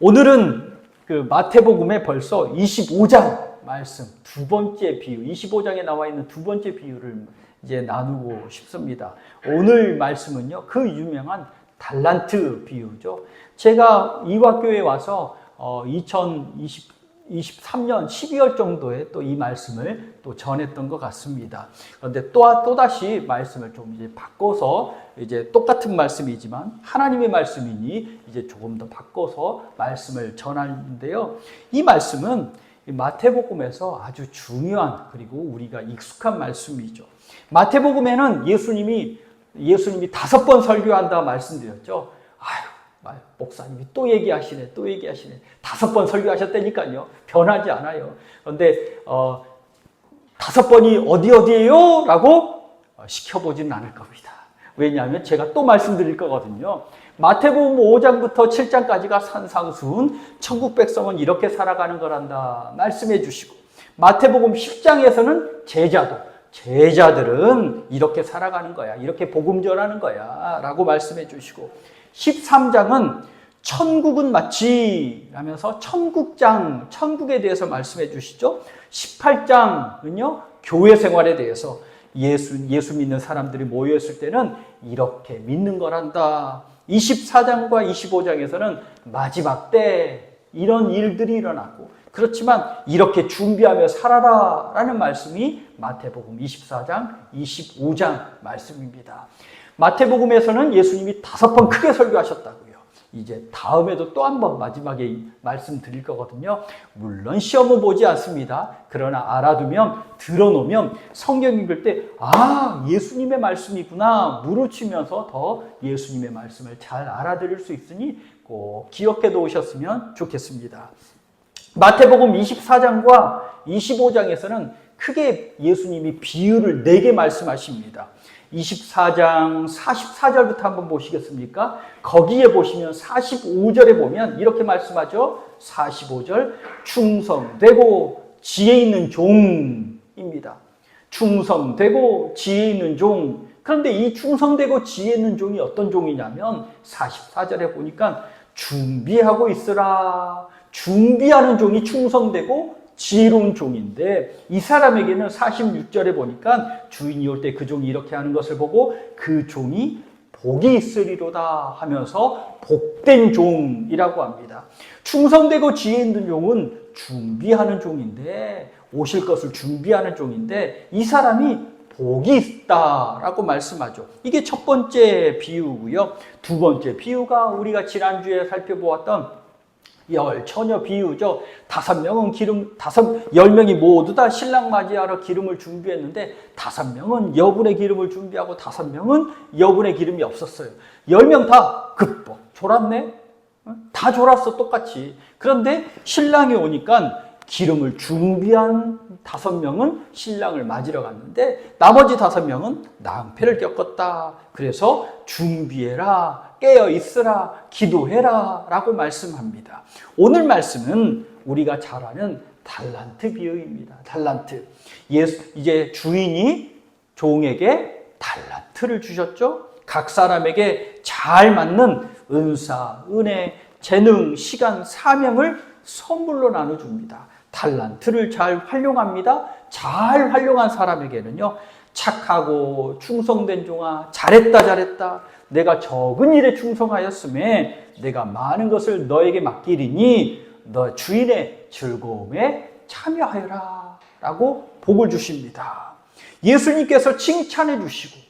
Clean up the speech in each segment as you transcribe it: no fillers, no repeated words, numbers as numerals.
오늘은 그 마태복음의 벌써 25장 말씀, 두 번째 비유, 25장에 나와 있는 두 번째 비유를 이제 나누고 싶습니다. 오늘 말씀은요, 그 유명한 달란트 비유죠. 제가 이화교회에 와서 2023년 12월 정도에 또 이 말씀을 또 전했던 것 같습니다. 그런데 또다시 말씀을 좀 이제 바꿔서 이제 똑같은 말씀이지만 하나님의 말씀이니 이제 조금 더 바꿔서 말씀을 전하는데요. 이 말씀은 마태복음에서 아주 중요한 그리고 우리가 익숙한 말씀이죠. 마태복음에는 예수님이 5번 설교한다 말씀드렸죠. 목사님이 또 얘기하시네. 5번 설교하셨다니까요. 변하지 않아요. 그런데 5번이 어디예요? 라고 시켜보지는 않을 겁니다. 왜냐하면 제가 또 말씀드릴 거거든요. 마태복음 5장부터 7장까지가 산상수훈, 천국 백성은 이렇게 살아가는 거란다 말씀해 주시고, 마태복음 10장에서는 제자들은 이렇게 살아가는 거야, 이렇게 복음 전하는 거야 라고 말씀해 주시고, 13장은 천국은 마치 라면서 천국에 대해서 말씀해 주시죠. 18장은요, 교회 생활에 대해서 예수 믿는 사람들이 모여있을 때는 이렇게 믿는 거란다. 24장과 25장에서는 마지막 때 이런 일들이 일어나고, 그렇지만 이렇게 준비하며 살아라 라는 말씀이 마태복음 24장, 25장 말씀입니다. 마태복음에서는 예수님이 5번 크게 설교하셨다고요. 이제 다음에도 또 한 번 마지막에 말씀드릴 거거든요. 물론 시험은 보지 않습니다. 그러나 알아두면, 들어놓으면 성경 읽을 때 예수님의 말씀이구나 무르치면서 더 예수님의 말씀을 잘 알아들을 수 있으니 꼭 기억해 놓으셨으면 좋겠습니다. 마태복음 24장과 25장에서는 크게 예수님이 비유를 4개 말씀하십니다. 24장 44절부터 한번 보시겠습니까? 거기에 보시면 45절에 보면 이렇게 말씀하죠. 45절, 충성되고 지혜 있는 종입니다. 충성되고 지혜 있는 종. 그런데 이 충성되고 지혜 있는 종이 어떤 종이냐면 44절에 보니까 준비하고 있으라. 준비하는 종이 충성되고 지혜로운 종인데, 이 사람에게는 46절에 보니까 주인이 올 때 그 종이 이렇게 하는 것을 보고 그 종이 복이 있으리로다 하면서 복된 종이라고 합니다. 충성되고 지혜 있는 종은 준비하는 종인데, 오실 것을 준비하는 종인데, 이 사람이 복이 있다라고 말씀하죠. 이게 첫 번째 비유고요. 두 번째 비유가 우리가 지난주에 살펴보았던 처녀 비유죠. 10명이 모두 다 신랑 맞이하러 기름을 준비했는데 5명은 여분의 기름을 준비하고 5명은 여분의 기름이 없었어요. 10명 다 급복 졸았네. 다 졸았어, 똑같이. 그런데 신랑이 오니까 기름을 준비한 5명은 신랑을 맞으러 갔는데 나머지 5명은 낭패를 겪었다. 그래서 준비해라, 깨어 있으라, 기도해라 라고 말씀합니다. 오늘 말씀은 우리가 잘 아는 달란트 비유입니다. 달란트. 이제 주인이 종에게 달란트를 주셨죠. 각 사람에게 잘 맞는 은사, 은혜, 재능, 시간, 사명을 선물로 나눠줍니다. 달란트를 잘 활용합니다. 잘 활용한 사람에게는요, 착하고 충성된 종아, 잘했다. 내가 적은 일에 충성하였음에 내가 많은 것을 너에게 맡기리니 너 주인의 즐거움에 참여하여라 라고 복을 주십니다. 예수님께서 칭찬해 주시고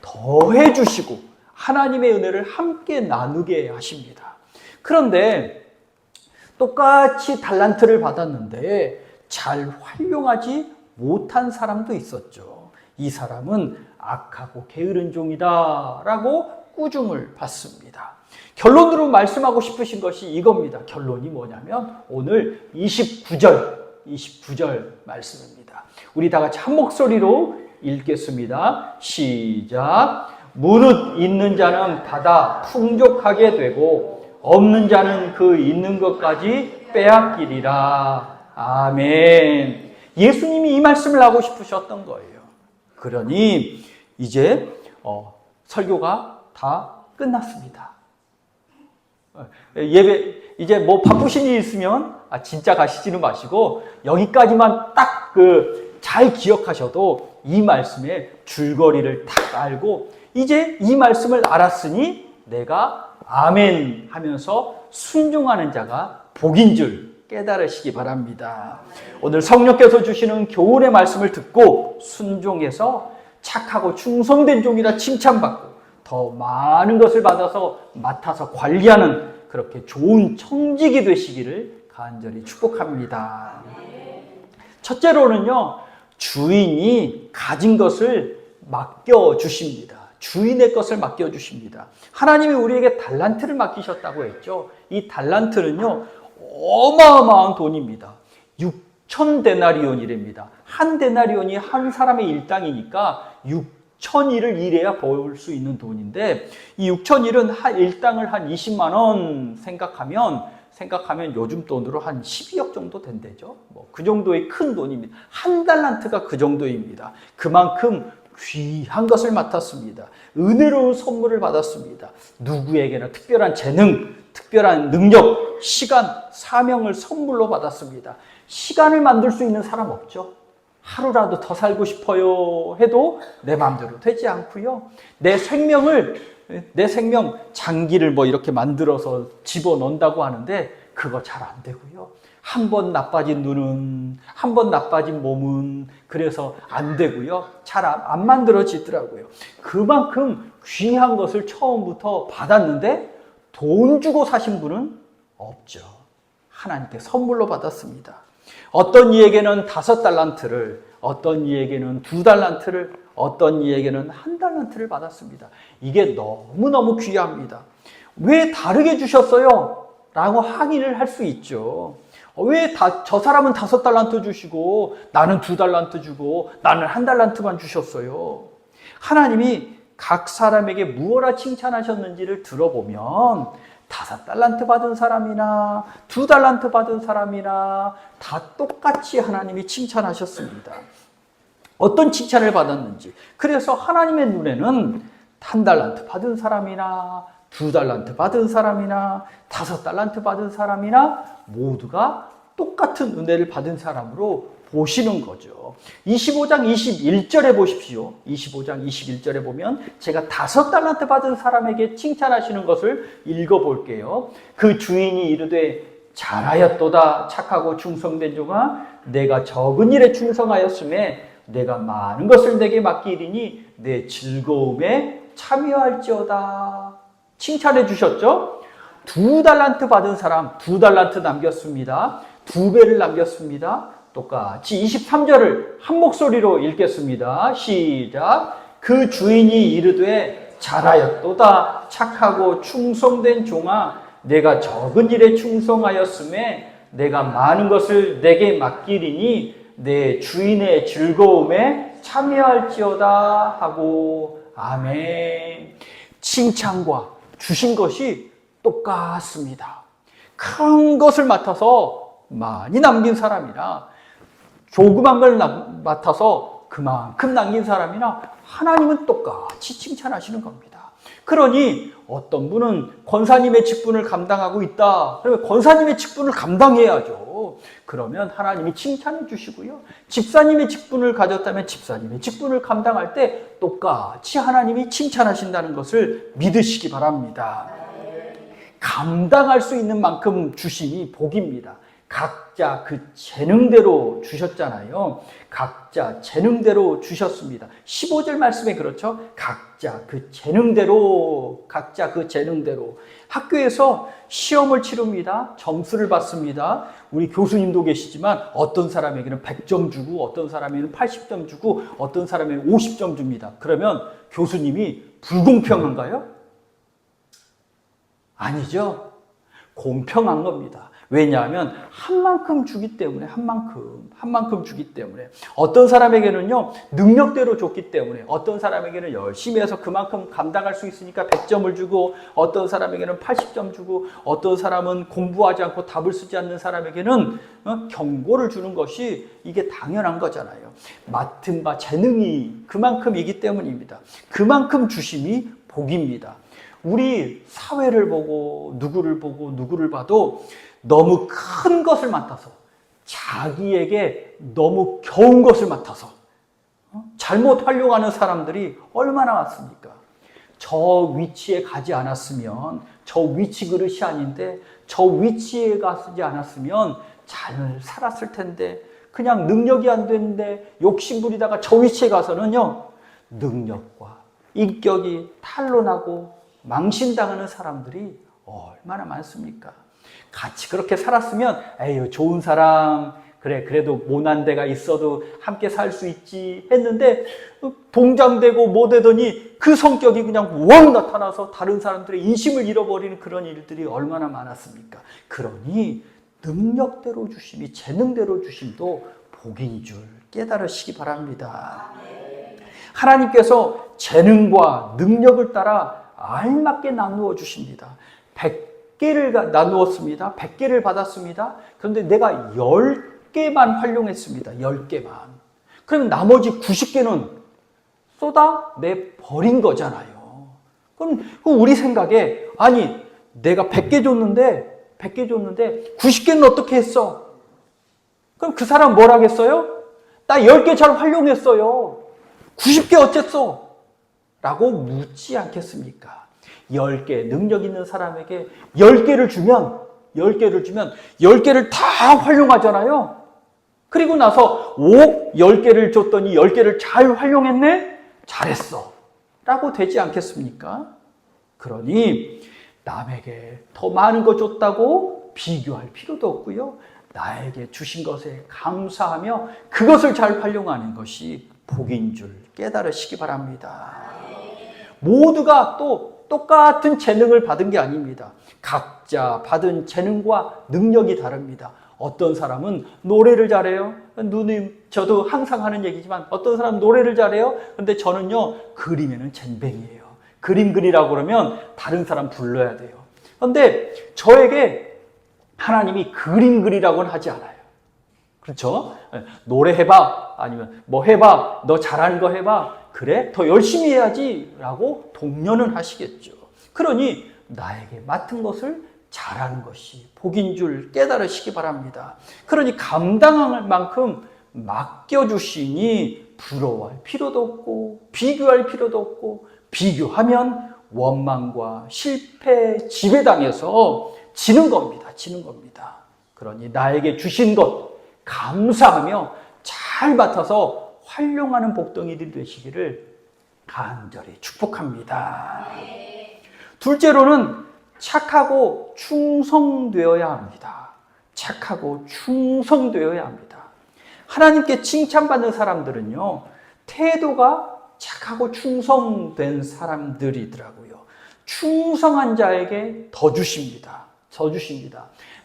더해 주시고 하나님의 은혜를 함께 나누게 하십니다. 그런데 똑같이 달란트를 받았는데 잘 활용하지 못한 사람도 있었죠. 이 사람은 악하고 게으른 종이다 라고 꾸중을 받습니다. 결론으로 말씀하고 싶으신 것이 이겁니다. 결론이 뭐냐면 오늘 29절 말씀입니다. 우리 다 같이 한 목소리로 읽겠습니다. 시작. 무릇 있는 자는 받아 풍족하게 되고 없는 자는 그 있는 것까지 빼앗기리라. 아멘. 예수님이 이 말씀을 하고 싶으셨던 거예요. 그러니 이제 설교가 다 끝났습니다. 이제 뭐 바쁘신 일 있으면 진짜 가시지는 마시고 여기까지만 딱 잘 기억하셔도 이 말씀의 줄거리를 딱 알고 이제 이 말씀을 알았으니 내가 아멘 하면서 순종하는 자가 복인 줄 깨달으시기 바랍니다. 오늘 성령께서 주시는 교훈의 말씀을 듣고 순종해서 착하고 충성된 종이라 칭찬받고 더 많은 것을 받아서 맡아서 관리하는 그렇게 좋은 청직이 되시기를 간절히 축복합니다. 첫째로는요, 주인이 가진 것을 맡겨주십니다. 주인의 것을 맡겨주십니다. 하나님이 우리에게 달란트를 맡기셨다고 했죠. 이 달란트는요, 어마어마한 돈입니다. 6,000데나리온이랍니다. 한 데나리온이 한 사람의 일당이니까 6,000일을 일해야 벌 수 있는 돈인데 이 6,000일은 일당을 한 20만 원 생각하면 요즘 돈으로 한 12억 정도 된대죠. 뭐 그 정도의 큰 돈입니다. 한 달란트가 그 정도입니다. 그만큼 귀한 것을 맡았습니다. 은혜로운 선물을 받았습니다. 누구에게나 특별한 재능, 특별한 능력, 시간, 사명을 선물로 받았습니다. 시간을 만들 수 있는 사람 없죠. 하루라도 더 살고 싶어요 해도 내 마음대로 되지 않고요. 내 생명 장기를 뭐 이렇게 만들어서 집어넣는다고 하는데 그거 잘 안 되고요. 한 번 나빠진 눈은, 한 번 나빠진 몸은 그래서 안 되고요. 잘 안 만들어지더라고요. 그만큼 귀한 것을 처음부터 받았는데 돈 주고 사신 분은 없죠. 하나님께 선물로 받았습니다. 어떤 이에게는 5달란트를, 어떤 이에게는 2달란트를, 어떤 이에게는 1달란트를 받았습니다. 이게 너무너무 귀합니다. 왜 다르게 주셨어요? 라고 항의를 할 수 있죠. 왜 저 사람은 5달란트 주시고 나는 2달란트 주고 나는 1달란트만 주셨어요? 하나님이 각 사람에게 무엇라 칭찬하셨는지를 들어보면 5달란트 받은 사람이나 2달란트 받은 사람이나 다 똑같이 하나님이 칭찬하셨습니다. 어떤 칭찬을 받았는지. 그래서 하나님의 눈에는 1달란트 받은 사람이나 2달란트 받은 사람이나 5달란트 받은 사람이나 모두가 똑같은 은혜를 받은 사람으로 보시는 거죠. 25장 21절에 보십시오. 25장 21절에 보면 제가 5달란트 받은 사람에게 칭찬하시는 것을 읽어볼게요. 그 주인이 이르되 잘하였도다 착하고 충성된 종아 내가 적은 일에 충성하였음에 내가 많은 것을 내게 맡기리니 내 즐거움에 참여할지어다. 칭찬해 주셨죠? 2달란트 받은 사람 2달란트 남겼습니다. 2배를 남겼습니다. 똑같이 23절을 한 목소리로 읽겠습니다. 시작. 그 주인이 이르되 잘하였도다 착하고 충성된 종아 내가 적은 일에 충성하였음에 내가 많은 것을 내게 맡기리니 내 주인의 즐거움에 참여할지어다 하고 아멘. 칭찬과 주신 것이 똑같습니다. 큰 것을 맡아서 많이 남긴 사람이나 조그만 걸 맡아서 그만큼 남긴 사람이나 하나님은 똑같이 칭찬하시는 겁니다. 그러니 어떤 분은 권사님의 직분을 감당하고 있다. 그러면 권사님의 직분을 감당해야죠. 그러면 하나님이 칭찬해 주시고요. 집사님의 직분을 가졌다면 집사님의 직분을 감당할 때 똑같이 하나님이 칭찬하신다는 것을 믿으시기 바랍니다. 감당할 수 있는 만큼 주심이 복입니다. 각자 그 재능대로 주셨잖아요. 각자 재능대로 주셨습니다. 15절 말씀에 그렇죠. 각자 그 재능대로 학교에서 시험을 치릅니다. 점수를 받습니다. 우리 교수님도 계시지만 어떤 사람에게는 100점 주고 어떤 사람에게는 80점 주고 어떤 사람에게는 50점 줍니다. 그러면 교수님이 불공평한가요? 아니죠. 공평한 겁니다. 왜냐하면 한 만큼 주기 때문에 한 만큼 주기 때문에 어떤 사람에게는요 능력대로 줬기 때문에 어떤 사람에게는 열심히 해서 그만큼 감당할 수 있으니까 100점을 주고 어떤 사람에게는 80점 주고 어떤 사람은 공부하지 않고 답을 쓰지 않는 사람에게는 경고를 주는 것이 이게 당연한 거잖아요. 맡은 바 재능이 그만큼이기 때문입니다. 그만큼 주심이 복입니다. 우리 사회를 보고 누구를 봐도 너무 큰 것을 맡아서 자기에게 너무 겨운 것을 맡아서 잘못 활용하는 사람들이 얼마나 많습니까? 저 위치에 가지 않았으면 저 위치 그릇이 아닌데 저 위치에 가지 않았으면 잘 살았을 텐데 그냥 능력이 안 되는데 욕심 부리다가 저 위치에 가서는요 능력과 인격이 탄로나고 망신당하는 사람들이 얼마나 많습니까? 같이 그렇게 살았으면 에휴 좋은 사람 그래 그래도 모난 데가 있어도 함께 살 수 있지 했는데 동장되고 뭐 되더니 그 성격이 그냥 왕 나타나서 다른 사람들의 인심을 잃어버리는 그런 일들이 얼마나 많았습니까? 그러니 능력대로 주심이 재능대로 주심도 복인 줄 깨달으시기 바랍니다. 하나님께서 재능과 능력을 따라 알맞게 나누어 주십니다. 100개를 나누었습니다. 100개를 받았습니다. 그런데 내가 10개만 활용했습니다. 10개만. 그러면 나머지 90개는 쏟아내버린 거잖아요. 그럼 우리 생각에 아니 내가 100개 줬는데 90개는 어떻게 했어? 그럼 그 사람 뭘 하겠어요? 나 10개 잘 활용했어요. 90개 어쨌어? 라고 묻지 않겠습니까? 10개 능력 있는 사람에게 10개를 주면 10개를 다 활용하잖아요. 그리고 나서 10개를 줬더니 10개를 잘 활용했네? 잘했어. 라고 되지 않겠습니까? 그러니 남에게 더 많은 거 줬다고 비교할 필요도 없고요. 나에게 주신 것에 감사하며 그것을 잘 활용하는 것이 복인 줄 깨달으시기 바랍니다. 모두가 또 똑같은 재능을 받은 게 아닙니다. 각자 받은 재능과 능력이 다릅니다. 어떤 사람은 노래를 잘해요. 누님, 저도 항상 하는 얘기지만 어떤 사람은 노래를 잘해요. 근데 저는요, 그림에는 젬병이에요. 그림 그리라고 그러면 다른 사람 불러야 돼요. 그런데 저에게 하나님이 그림 그리라고는 하지 않아요. 그렇죠? 노래해봐. 아니면 뭐 해봐. 너 잘하는 거 해봐. 그래? 더 열심히 해야지. 라고 독려는 하시겠죠. 그러니 나에게 맡은 것을 잘하는 것이 복인 줄 깨달으시기 바랍니다. 그러니 감당할 만큼 맡겨주시니 부러워할 필요도 없고 비교할 필요도 없고 비교하면 원망과 실패, 지배당해서 지는 겁니다. 그러니 나에게 주신 것 감사하며 잘 맡아서 활용하는 복덩이들이 되시기를 간절히 축복합니다. 둘째로는 착하고 충성되어야 합니다. 하나님께 칭찬받는 사람들은요, 태도가 착하고 충성된 사람들이더라고요. 충성한 자에게 더 주십니다.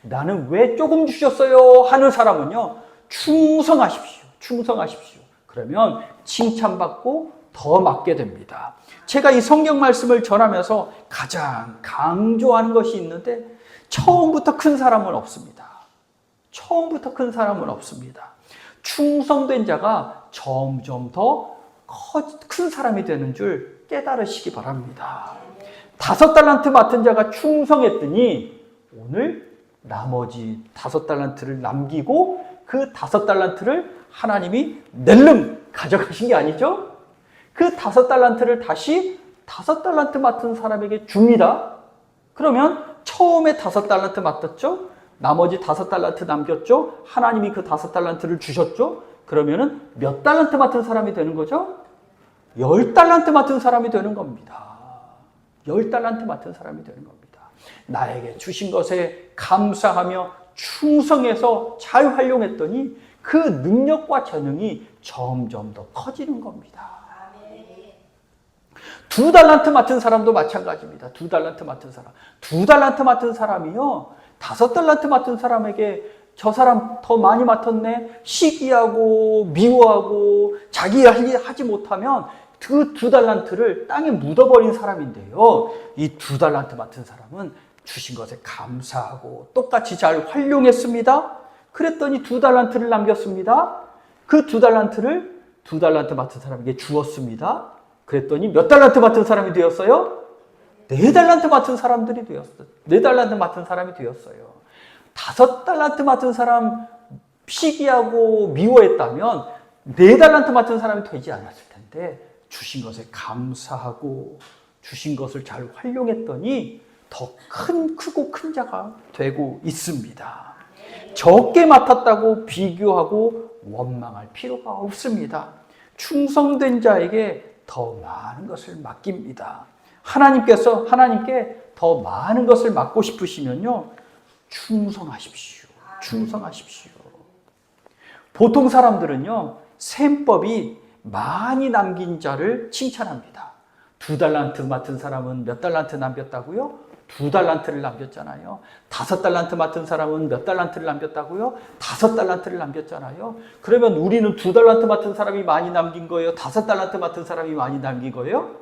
나는 왜 조금 주셨어요? 하는 사람은요, 충성하십시오. 그러면 칭찬받고 더 맡게 됩니다. 제가 이 성경 말씀을 전하면서 가장 강조하는 것이 있는데 처음부터 큰 사람은 없습니다. 충성된 자가 점점 더 큰 사람이 되는 줄 깨달으시기 바랍니다. 5달란트 맡은 자가 충성했더니 오늘 나머지 5달란트를 남기고 그 5달란트를 하나님이 낼름 가져가신 게 아니죠? 그 5달란트를 다시 5달란트 맡은 사람에게 줍니다. 그러면 처음에 5달란트 맡았죠? 나머지 5달란트 남겼죠? 하나님이 그 5달란트를 주셨죠? 그러면은 몇 달란트 맡은 사람이 되는 거죠? 10달란트 맡은 사람이 되는 겁니다. 나에게 주신 것에 감사하며 충성해서 잘 활용했더니 그 능력과 재능이 점점 더 커지는 겁니다. 2달란트 맡은 사람도 마찬가지입니다. 2달란트 맡은 사람이요, 5달란트 맡은 사람에게 저 사람 더 많이 맡았네, 시기하고 미워하고 자기 하지 못하면 그 2달란트를 땅에 묻어버린 사람인데요, 이 2달란트 맡은 사람은 주신 것에 감사하고 똑같이 잘 활용했습니다. 그랬더니 2달란트를 남겼습니다. 그 2달란트를 2달란트 맡은 사람에게 주었습니다. 그랬더니 몇 달란트 맡은 사람이 되었어요? 4달란트 맡은 사람들이 되었어요. 4달란트 맡은 사람이 되었어요. 5달란트 맡은 사람 시기하고 미워했다면 4달란트 맡은 사람이 되지 않았을 텐데 주신 것에 감사하고 주신 것을 잘 활용했더니 더 크고 큰 자가 되고 있습니다. 적게 맡았다고 비교하고 원망할 필요가 없습니다. 충성된 자에게 더 많은 것을 맡깁니다. 하나님께 더 많은 것을 맡고 싶으시면요, 충성하십시오. 충성하십시오. 보통 사람들은요, 셈법이 많이 남긴 자를 칭찬합니다. 2달란트 맡은 사람은 몇 달란트 남겼다고요? 2달란트를 남겼잖아요. 5달란트 맡은 사람은 몇 달란트를 남겼다고요? 5달란트를 남겼잖아요. 그러면 우리는 2달란트 맡은 사람이 많이 남긴 거예요? 5달란트 맡은 사람이 많이 남긴 거예요?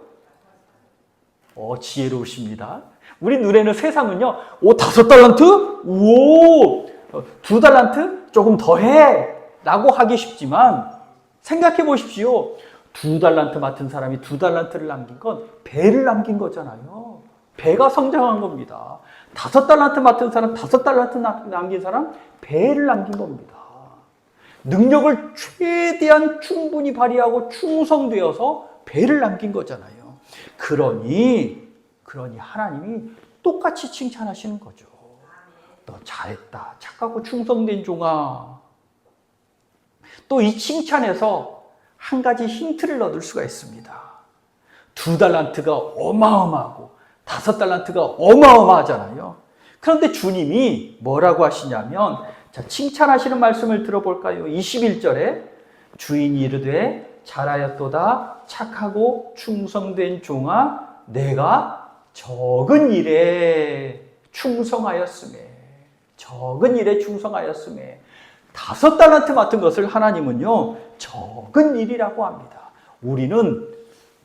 지혜로우십니다. 우리 눈에는 세상은요, 5달란트? 오, 2달란트? 조금 더 해! 라고 하기 쉽지만, 생각해 보십시오. 2달란트 맡은 사람이 2달란트를 남긴 건 배를 남긴 거잖아요. 배가 성장한 겁니다. 5달란트 맡은 사람, 5달란트 남긴 사람, 배를 남긴 겁니다. 능력을 최대한 충분히 발휘하고 충성되어서 배를 남긴 거잖아요. 그러니 하나님이 똑같이 칭찬하시는 거죠. 너 잘했다. 착하고 충성된 종아. 또 이 칭찬에서 한 가지 힌트를 얻을 수가 있습니다. 2달란트가 어마어마하고 5달란트가 어마어마하잖아요. 그런데 주님이 뭐라고 하시냐면, 자, 칭찬하시는 말씀을 들어볼까요? 21절에 주인이 이르되 잘하였도다 착하고 충성된 종아 내가 적은 일에 충성하였음에 5달란트 맡은 것을 하나님은요 적은 일이라고 합니다. 우리는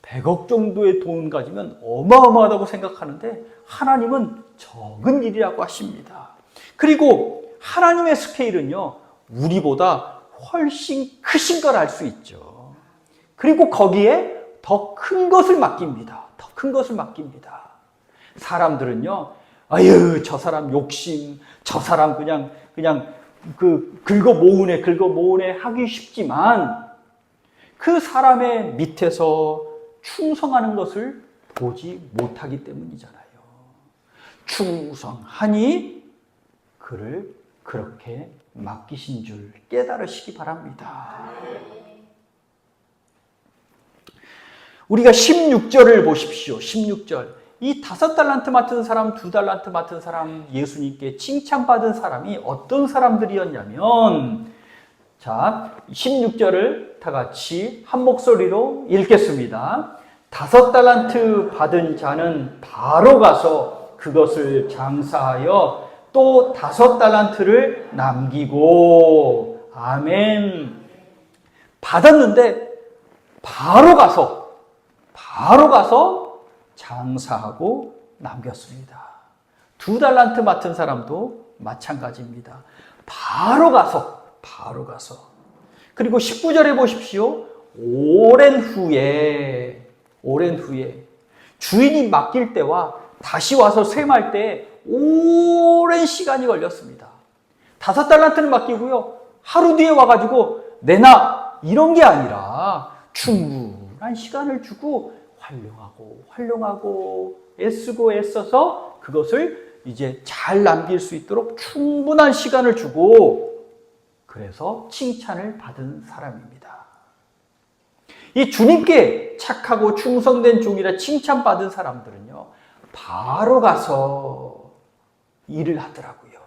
100억 정도의 돈 가지면 어마어마하다고 생각하는데 하나님은 적은 일이라고 하십니다. 그리고 하나님의 스케일은요 우리보다 훨씬 크신 걸 알 수 있죠. 그리고 거기에 더 큰 것을 맡깁니다. 더 큰 것을 맡깁니다. 사람들은요, 아유, 저 사람 욕심, 저 사람 그냥 긁어 모으네 하기 쉽지만 그 사람의 밑에서 충성하는 것을 보지 못하기 때문이잖아요. 충성하니 그를 그렇게 맡기신 줄 깨달으시기 바랍니다. 우리가 16절을 보십시오. 16절. 이 5달란트 맡은 사람, 2달란트 맡은 사람, 예수님께 칭찬받은 사람이 어떤 사람들이었냐면, 자, 16절을 다 같이 한 목소리로 읽겠습니다. 5달란트 받은 자는 바로 가서 그것을 장사하여 또 5달란트를 남기고, 아멘. 받았는데 바로 가서 장사하고 남겼습니다. 2달란트 맡은 사람도 마찬가지입니다. 바로 가서. 그리고 19절에 보십시오. 오랜 후에 주인이 맡길 때와 다시 와서 쇠말 때 오랜 시간이 걸렸습니다. 5달란트는 맡기고요. 하루 뒤에 와가지고 내놔 이런 게 아니라 충분한 시간을 주고 활용하고 애써서 그것을 이제 잘 남길 수 있도록 충분한 시간을 주고 그래서 칭찬을 받은 사람입니다. 이 주님께 착하고 충성된 종이라 칭찬받은 사람들은요 바로 가서 일을 하더라고요.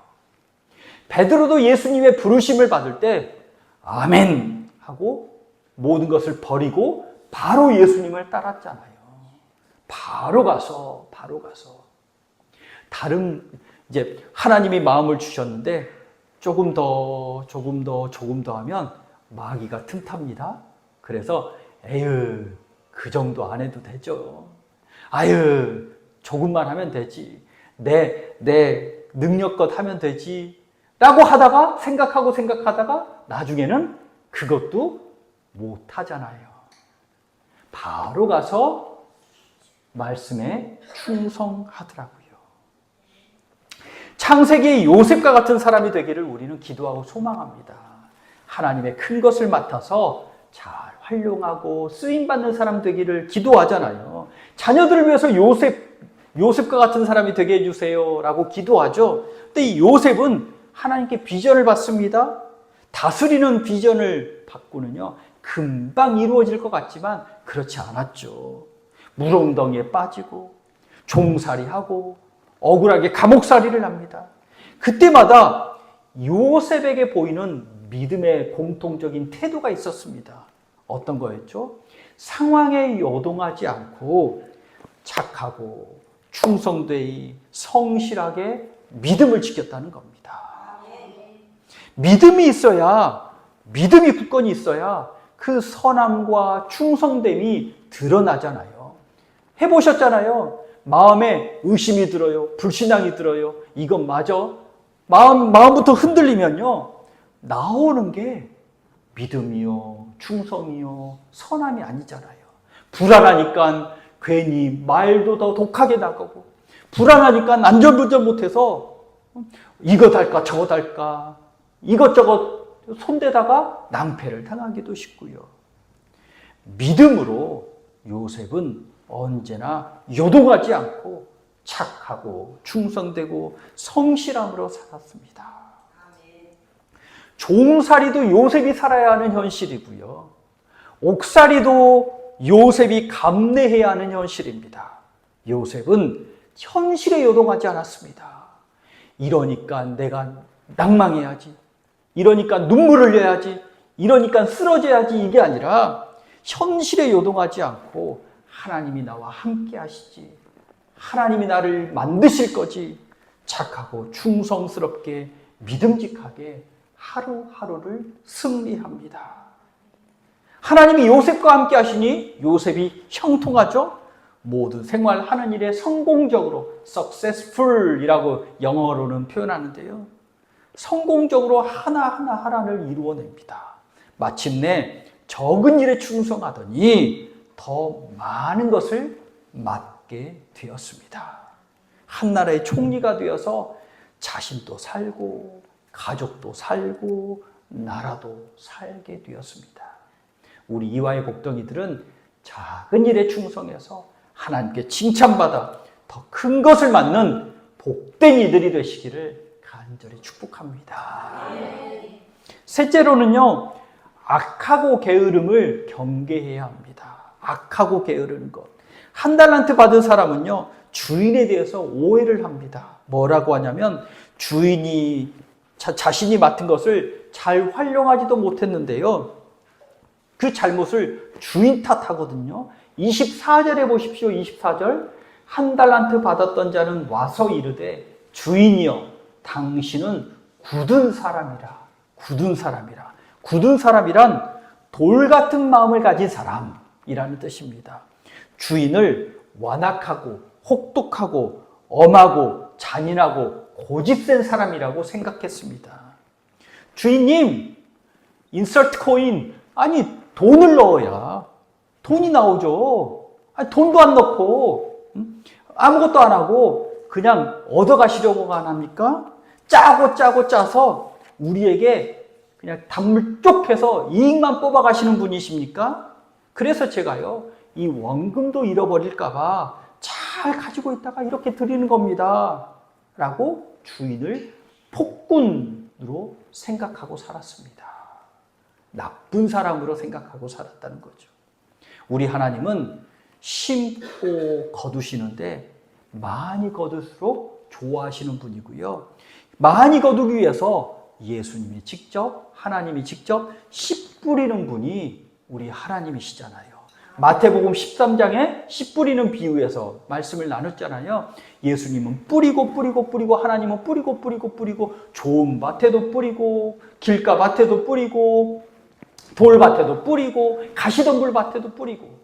베드로도 예수님의 부르심을 받을 때 아멘 하고 모든 것을 버리고 바로 예수님을 따랐잖아요. 바로 가서. 다른 이제 하나님이 마음을 주셨는데 조금 더 하면 마귀가 틈탑니다. 그래서 에휴 그 정도 안 해도 되죠. 아유 조금만 하면 되지. 내 능력껏 하면 되지. 라고 생각하다가 나중에는 그것도 못 하잖아요. 바로 가서 말씀에 충성하더라고요. 창세기 요셉과 같은 사람이 되기를 우리는 기도하고 소망합니다. 하나님의 큰 것을 맡아서 잘 활용하고 쓰임받는 사람 되기를 기도하잖아요. 자녀들을 위해서 요셉과 같은 사람이 되게 해주세요 라고 기도하죠. 근데 이 요셉은 하나님께 비전을 받습니다. 다스리는 비전을 받고는요, 금방 이루어질 것 같지만 그렇지 않았죠. 물엉덩이에 빠지고 종살이하고 억울하게 감옥살이를 합니다. 그때마다 요셉에게 보이는 믿음의 공통적인 태도가 있었습니다. 어떤 거였죠? 상황에 요동하지 않고 착하고 충성되이 성실하게 믿음을 지켰다는 겁니다. 믿음이 있어야, 믿음이 굳건히 있어야 그 선함과 충성됨이 드러나잖아요. 해보셨잖아요. 마음에 의심이 들어요. 불신앙이 들어요. 이건 맞아? 마음부터 흔들리면요, 나오는 게 믿음이요, 충성이요, 선함이 아니잖아요. 불안하니까 괜히 말도 더 독하게 나가고, 불안하니까 안전운전 못해서 이거 달까 저거 달까 이것저것 손대다가 낭패를 당하기도 쉽고요. 믿음으로 요셉은 언제나 요동하지 않고 착하고 충성되고 성실함으로 살았습니다. 종살이도 요셉이 살아야 하는 현실이고요. 옥살이도 요셉이 감내해야 하는 현실입니다. 요셉은 현실에 요동하지 않았습니다. 이러니까 내가 낭망해야지, 이러니까 눈물을 흘려야지, 이러니까 쓰러져야지, 이게 아니라 현실에 요동하지 않고 하나님이 나와 함께 하시지, 하나님이 나를 만드실 거지, 착하고 충성스럽게 믿음직하게 하루하루를 승리합니다. 하나님이 요셉과 함께 하시니 요셉이 형통하죠? 모든 생활하는 일에 성공적으로 successful이라고 영어로는 표현하는데요. 성공적으로 하나를 이루어냅니다. 마침내 적은 일에 충성하더니 더 많은 것을 맡게 되었습니다. 한 나라의 총리가 되어서 자신도 살고 가족도 살고 나라도 살게 되었습니다. 우리 이화의 복덩이들은 작은 일에 충성해서 하나님께 칭찬받아 더 큰 것을 맡는 복된 이들이 되시기를 간절히 축복합니다. 셋째로는요, 악하고 게으름을 경계해야 합니다. 악하고 게으르는 것. 한 달란트 받은 사람은요, 주인에 대해서 오해를 합니다. 뭐라고 하냐면 주인이 자신이 맡은 것을 잘 활용하지도 못했는데요, 그 잘못을 주인 탓하거든요. 24절에 보십시오. 24절. 한 달란트 받았던 자는 와서 이르되 주인이여 당신은 굳은 사람이라. 굳은 사람이라. 굳은 사람이란 돌 같은 마음을 가진 사람이라는 뜻입니다. 주인을 완악하고 혹독하고 엄하고 잔인하고 고집센 사람이라고 생각했습니다. 주인님, 인서트 코인, 아니 돈을 넣어야 돈이 나오죠. 아니, 돈도 안 넣고 아무것도 안 하고 그냥 얻어가시려고만 합니까? 짜고 짜서 우리에게 그냥 단물 쪽해서 이익만 뽑아가시는 분이십니까? 그래서 제가요, 이 원금도 잃어버릴까 봐 잘 가지고 있다가 이렇게 드리는 겁니다 라고 주인을 폭군으로 생각하고 살았습니다. 나쁜 사람으로 생각하고 살았다는 거죠. 우리 하나님은 심고 거두시는데 많이 거둘수록 좋아하시는 분이고요. 많이 거두기 위해서 예수님이 직접, 하나님이 직접 씨 뿌리는 분이 우리 하나님이시잖아요. 마태복음 13장에 씨 뿌리는 비유에서 말씀을 나눴잖아요. 예수님은 뿌리고 하나님은 뿌리고 좋은 밭에도 뿌리고 길가 밭에도 뿌리고 돌밭에도 뿌리고 가시덤불 밭에도 뿌리고,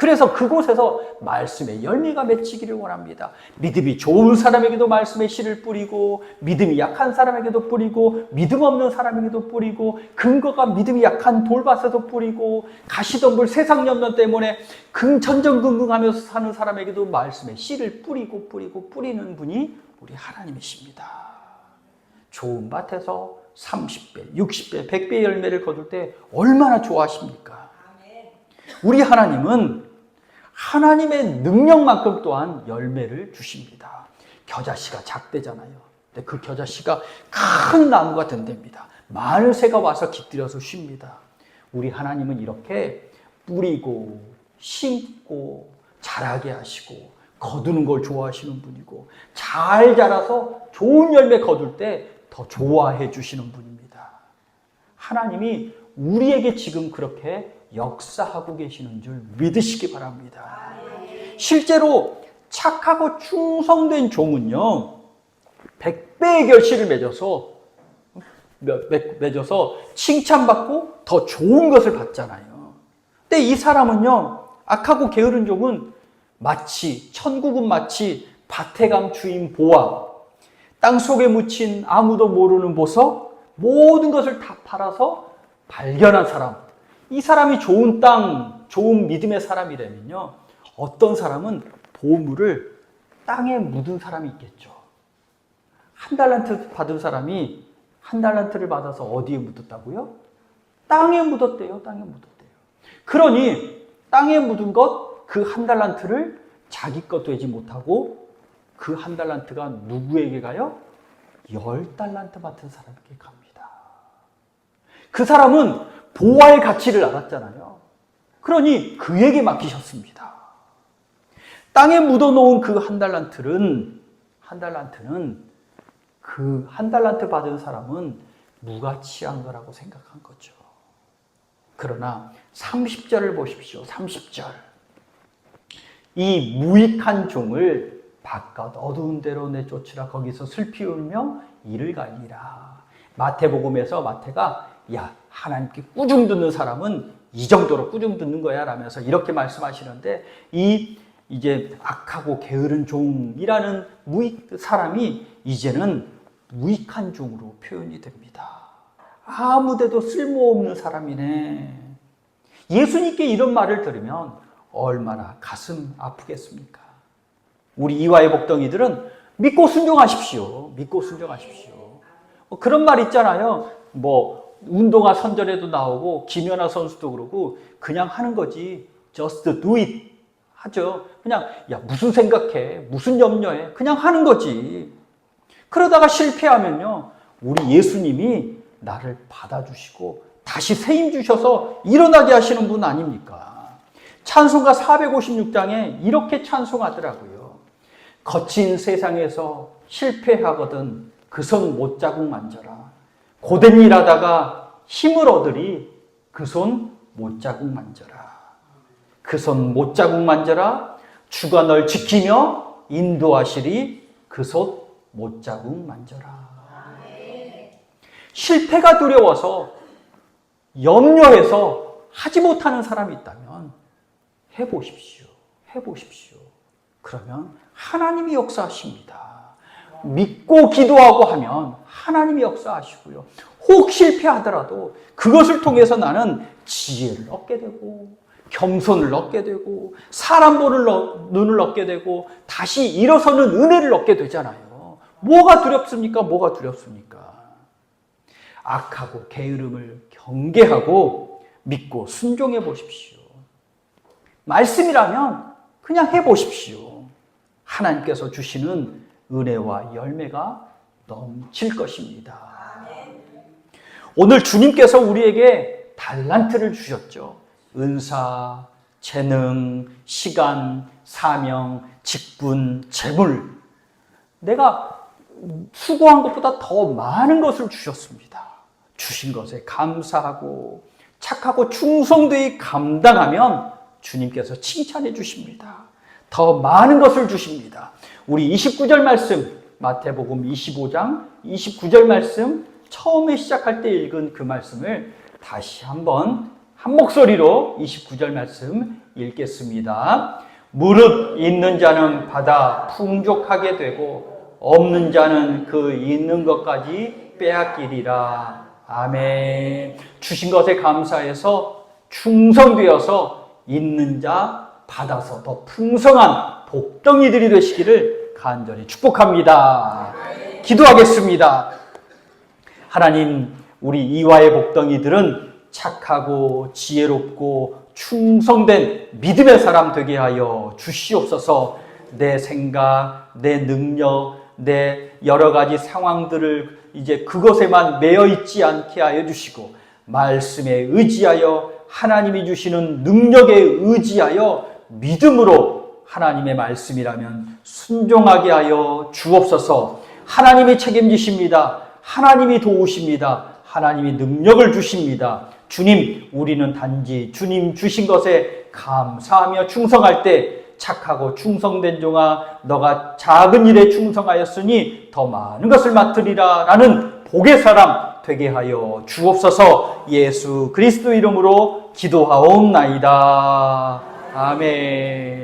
그래서 그곳에서 말씀의 열매가 맺히기를 원합니다. 믿음이 좋은 사람에게도 말씀의 씨를 뿌리고, 믿음이 약한 사람에게도 뿌리고, 믿음 없는 사람에게도 뿌리고, 근거가 믿음이 약한 돌밭에도 뿌리고, 가시덤불 세상 염려 때문에 전전긍긍하면서 사는 사람에게도 말씀의 씨를 뿌리는 분이 우리 하나님이십니다. 좋은 밭에서 30배, 60배, 100배 열매를 거둘 때 얼마나 좋아하십니까? 우리 하나님은 하나님의 능력만큼 또한 열매를 주십니다. 겨자씨가 작대잖아요. 근데 그 겨자씨가 큰 나무가 된답니다. 많은 새가 와서 깃들여서 쉽니다. 우리 하나님은 이렇게 뿌리고 심고 자라게 하시고 거두는 걸 좋아하시는 분이고, 잘 자라서 좋은 열매 거둘 때 더 좋아해 주시는 분입니다. 하나님이 우리에게 지금 그렇게 역사하고 계시는 줄 믿으시기 바랍니다. 실제로 착하고 충성된 종은요, 100배의 결실을 맺어서 칭찬받고 더 좋은 것을 받잖아요. 근데 이 사람은요, 악하고 게으른 종은 천국은 마치 밭에 감 주인 보아, 땅 속에 묻힌 아무도 모르는 보석, 모든 것을 다 팔아서 발견한 사람. 이 사람이 좋은 땅, 좋은 믿음의 사람이라면요, 어떤 사람은 보물을 땅에 묻은 사람이 있겠죠. 1달란트 받은 사람이 1달란트를 받아서 어디에 묻었다고요? 땅에 묻었대요. 땅에 묻었대요. 그러니 땅에 묻은 것, 그 1달란트를 자기 것 되지 못하고 그 1달란트가 누구에게 가요? 10달란트 받은 사람에게 갑니다. 그 사람은 보화의 가치를 알았잖아요. 그러니 그에게 맡기셨습니다. 땅에 묻어놓은 그 1달란트는 그 1달란트 받은 사람은 무가치한 거라고 생각한 거죠. 그러나 30절을 보십시오. 30절. 이 무익한 종을 바깥 어두운 데로 내쫓으라. 거기서 슬피 울며 이를 갈리라. 마태복음에서 마태가 하나님께 꾸중 듣는 사람은 이 정도로 꾸중 듣는 거야 라면서 이렇게 말씀하시는데, 이제 악하고 게으른 종이라는 사람이 이제는 무익한 종으로 표현이 됩니다. 아무데도 쓸모없는 사람이네. 예수님께 이런 말을 들으면 얼마나 가슴 아프겠습니까? 우리 이화의 복덩이들은 믿고 순종하십시오. 믿고 순종하십시오. 그런 말 있잖아요. 운동화 선전에도 나오고 김연아 선수도 그러고 그냥 하는 거지. Just do it 하죠. 그냥 무슨 생각해, 무슨 염려해, 그냥 하는 거지. 그러다가 실패하면요, 우리 예수님이 나를 받아주시고 다시 세임 주셔서 일어나게 하시는 분 아닙니까? 찬송가 456장에 이렇게 찬송하더라고요. 거친 세상에서 실패하거든 그 손 못자국 만져라. 고된 일 하다가 힘을 얻으리 그 손 못자국 만져라. 그 손 못자국 만져라. 주가 널 지키며 인도하시리 그 손 못자국 만져라. 실패가 두려워서 염려해서 하지 못하는 사람이 있다면 해보십시오. 해보십시오. 그러면 하나님이 역사하십니다. 믿고 기도하고 하면 하나님이 역사하시고요. 혹 실패하더라도 그것을 통해서 나는 지혜를 얻게 되고 겸손을 얻게 되고 사람 보는 눈을 얻게 되고 다시 일어서는 은혜를 얻게 되잖아요. 뭐가 두렵습니까? 뭐가 두렵습니까? 악하고 게으름을 경계하고 믿고 순종해 보십시오. 말씀이라면 그냥 해보십시오. 하나님께서 주시는 은혜와 열매가 넘칠 것입니다. 오늘 주님께서 우리에게 달란트를 주셨죠. 은사, 재능, 시간, 사명, 직분, 재물. 내가 수고한 것보다 더 많은 것을 주셨습니다. 주신 것에 감사하고 착하고 충성되이 감당하면 주님께서 칭찬해 주십니다. 더 많은 것을 주십니다. 우리 29절 말씀, 마태복음 25장 29절 말씀, 처음에 시작할 때 읽은 그 말씀을 다시 한번 한 목소리로 29절 말씀 읽겠습니다. 무릇 있는 자는 받아 풍족하게 되고 없는 자는 그 있는 것까지 빼앗기리라. 아멘. 주신 것에 감사해서 충성되어서 있는 자 받아서 더 풍성한 복덩이들이 되시기를 간절히 축복합니다. 기도하겠습니다. 하나님, 우리 이화의 복덩이들은 착하고 지혜롭고 충성된 믿음의 사람 되게 하여 주시옵소서. 내 생각, 내 능력, 내 여러 가지 상황들을 이제 그것에만 매여 있지 않게 하여 주시고, 말씀에 의지하여 하나님이 주시는 능력에 의지하여 믿음으로 하나님의 말씀이라면 순종하게 하여 주옵소서. 하나님이 책임지십니다. 하나님이 도우십니다. 하나님이 능력을 주십니다. 주님, 우리는 단지 주님 주신 것에 감사하며 충성할 때 착하고 충성된 종아, 너가 작은 일에 충성하였으니 더 많은 것을 맡으리라 라는 복의 사람 되게 하여 주옵소서. 예수 그리스도 이름으로 기도하옵나이다. 아멘.